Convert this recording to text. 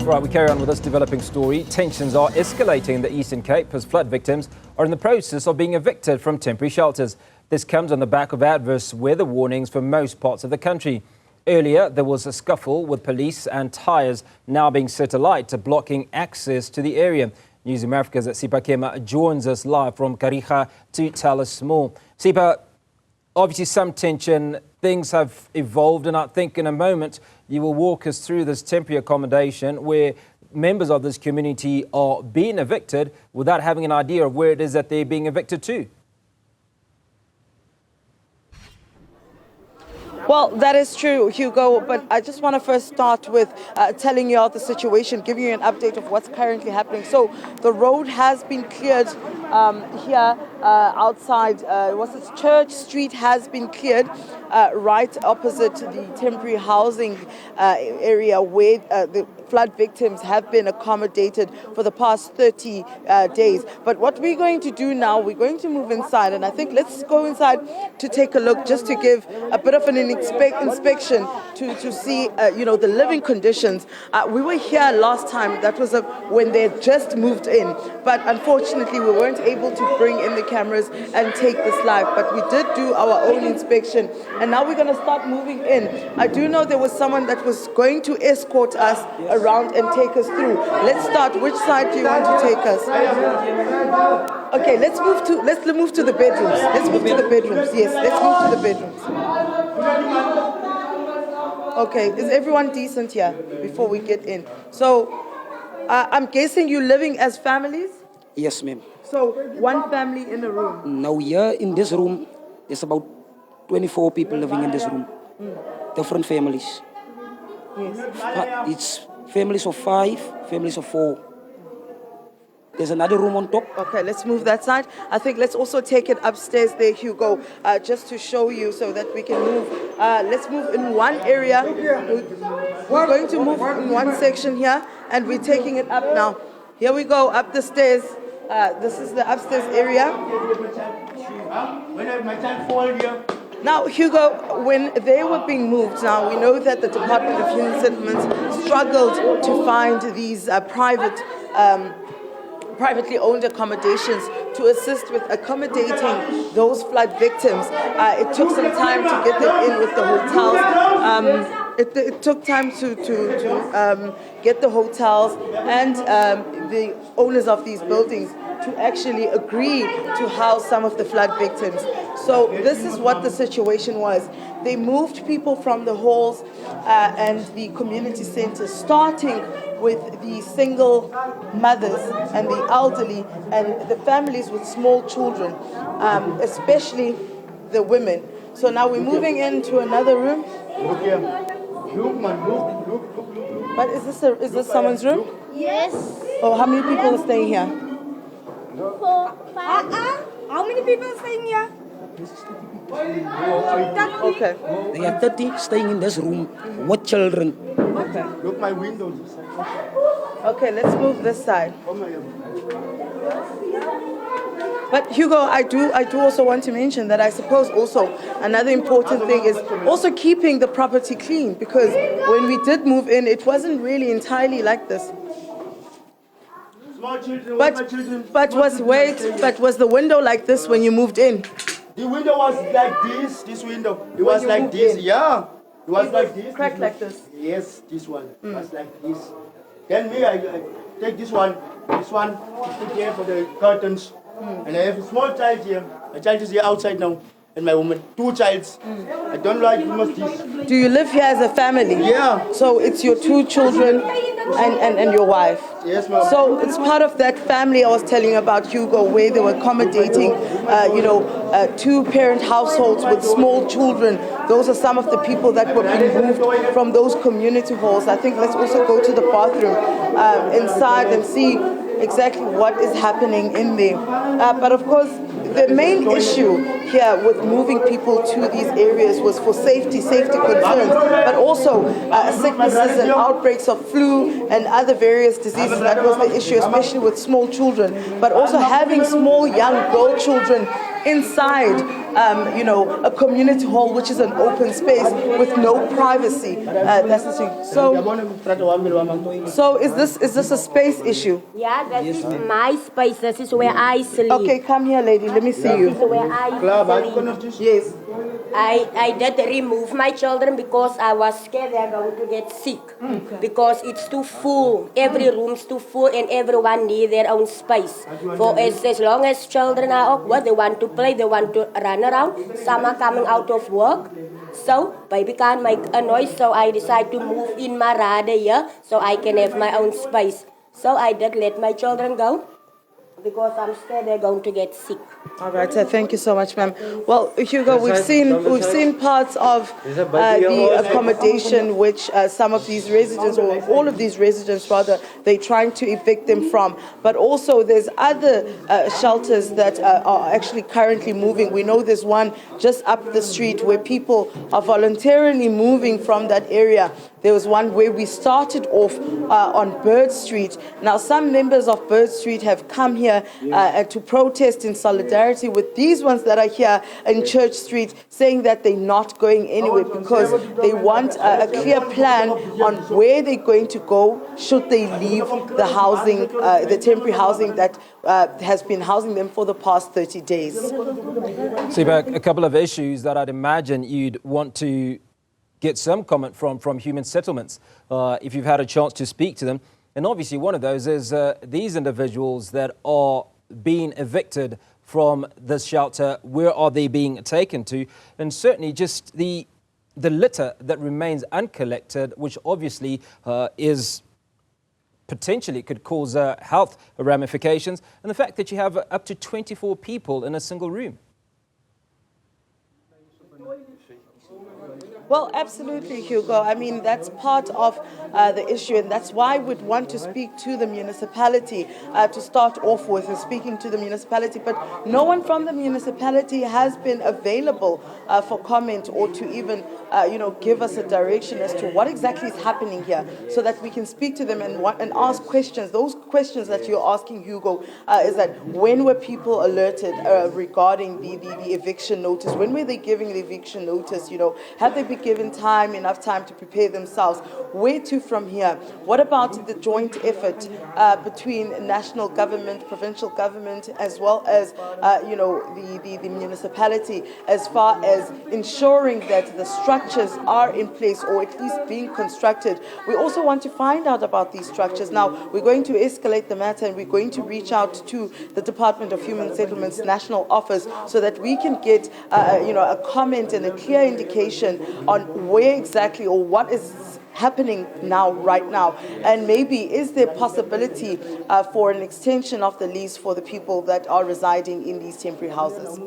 Right, we carry on with this developing story. Tensions are escalating in the Eastern Cape as flood victims are in the process of being evicted from temporary shelters. This comes on the back of adverse weather warnings for most parts of the country. Earlier, there was a scuffle with police and tyres now being set alight, blocking access to the area. Newzroom Afrika's Sipha Kema joins us live from Kariega to tell us more. Sipha, obviously some tension, things have evolved, and I think in a moment you will walk us through this temporary accommodation where members of this community are being evicted without having an idea of where it is that they're being evicted to. Well, that is true, Hugo, but I just want to first start with telling you about the situation, giving you an update of what's currently happening. So the road has been cleared here outside, Church Street has been cleared right opposite the temporary housing area where the flood victims have been accommodated for the past 30 days. But what we're going to do now, we're going to move inside, and I think let's go inside to take a look, just to give a bit of an inspection to see, the living conditions. We were here last time, that was when they had just moved in, but unfortunately we weren't able to bring in the cameras and take this live, but we did do our own inspection, and now we're going to start moving in. I do know there was someone that was going to escort us around and take us through. Let's start. Which side do you want to take us? Okay, let's move to the bedrooms. Let's move to the bedrooms. Yes, let's move to the bedrooms. Okay, is everyone decent here before we get in? So, I'm guessing you're living as families? Yes, ma'am. So, one family in a room? Now, here in this room, there's about 24 people living in this room. Different families. Yes. It's families of 5, families of 4. There's another room on top. Okay, let's move that side. I think let's also take it upstairs there, Hugo, just to show you so that we can move. Let's move in one area. We're going to move in one section here, and we're taking it up now. Here we go, up the stairs. This is the upstairs area. Now, Hugo, when they were being moved, now we know that the Department of Human Settlements struggled to find these privately owned accommodations to assist with accommodating those flood victims. It took some time to get them in with the hotels. It took time to get the hotels and the owners of these buildings to actually agree to house some of the flood victims. So this is what the situation was. They moved people from the halls and the community centers, starting with the single mothers and the elderly and the families with small children, especially the women. So now we're moving into another room. Look here. Look, man, look. But is this someone's room? Yes. Oh, how many people are staying here? 4, 5. How many people are staying here? 30. Okay. There are 30 staying in this room with children. Okay. Look my windows. Okay, let's move this side. But Hugo, I do also want to mention that I suppose also another important thing is also keeping the property clean, because when we did move in, it wasn't really entirely like this. Small children, But was the window like this when you moved in? The window was like this window. It was like this, yeah. It was like this. Cracked like this? Yes, this one was like this. Then I take this one to put here for the curtains. And I have a small child here. My child is here outside now. And my woman, 2 childs. I don't like much this. Do you live here as a family? Yeah. So it's your 2 children and your wife? Yes, ma'am. So it's part of that family I was telling you about, Hugo, where they were accommodating, 2-parent households with small children. Those are some of the people that were being moved from those community halls. I think let's also go to the bathroom inside and see exactly what is happening in there. But of course, the main issue here with moving people to these areas was for safety concerns, but also sicknesses and outbreaks of flu and other various diseases. That was the issue, especially with small children, but also having small young girl children inside you know, a community hall, which is an open space with no privacy. That's the thing. So is this a space issue? Yeah, this is my space. This is where I sleep. Okay, come here, lady. Let me see This you. is where I sleep. Yes. I did remove my children because I was scared they're going to get sick. Because it's too full. Every room's too full and everyone needs their own space. For as long as children are awkward, they want to play, they want to run around. Some are coming out of work. So baby can't make a noise, so I decided to move in my rada here so I can have my own space. So I did let my children go because I'm scared they're going to get sick. All right, thank you so much, ma'am. Well, Hugo, we've seen parts of the accommodation which some of these residents, or all of these residents rather, they're trying to evict them from. But also there's other shelters that are actually currently moving. We know there's one just up the street where people are voluntarily moving from that area. There was one where we started off on Bird Street. Now, some members of Bird Street have come here to protest in solidarity with these ones that are here in Church Street, saying that they're not going anywhere because they want a clear plan on where they're going to go should they leave the housing, the temporary housing that has been housing them for the past 30 days. Sipha, a couple of issues that I'd imagine you'd want to get some comment from Human Settlements if you've had a chance to speak to them. And obviously one of those is these individuals that are being evicted from this shelter, where are they being taken to? And certainly just the litter that remains uncollected, which obviously is potentially could cause health ramifications, and the fact that you have up to 24 people in a single room. Well, absolutely, Hugo. I mean, that's part of the issue, and that's why we'd want to speak to the municipality to start off with, is speaking to the municipality. But no one from the municipality has been available for comment or to even, give us a direction as to what exactly is happening here, so that we can speak to them and ask questions. Those questions that you're asking, Hugo, is that when were people alerted regarding the eviction notice? When were they giving the eviction notice? Have they been given enough time to prepare themselves? Where to from here? What about the joint effort between national government, provincial government, as well as the municipality, as far as ensuring that the structures are in place, or at least being constructed? We also want to find out about these structures. Now, we're going to escalate the matter, and we're going to reach out to the Department of Human Settlements National Office so that we can get a comment and a clear indication on where exactly or what is happening right now, and maybe is there possibility for an extension of the lease for the people that are residing in these temporary houses.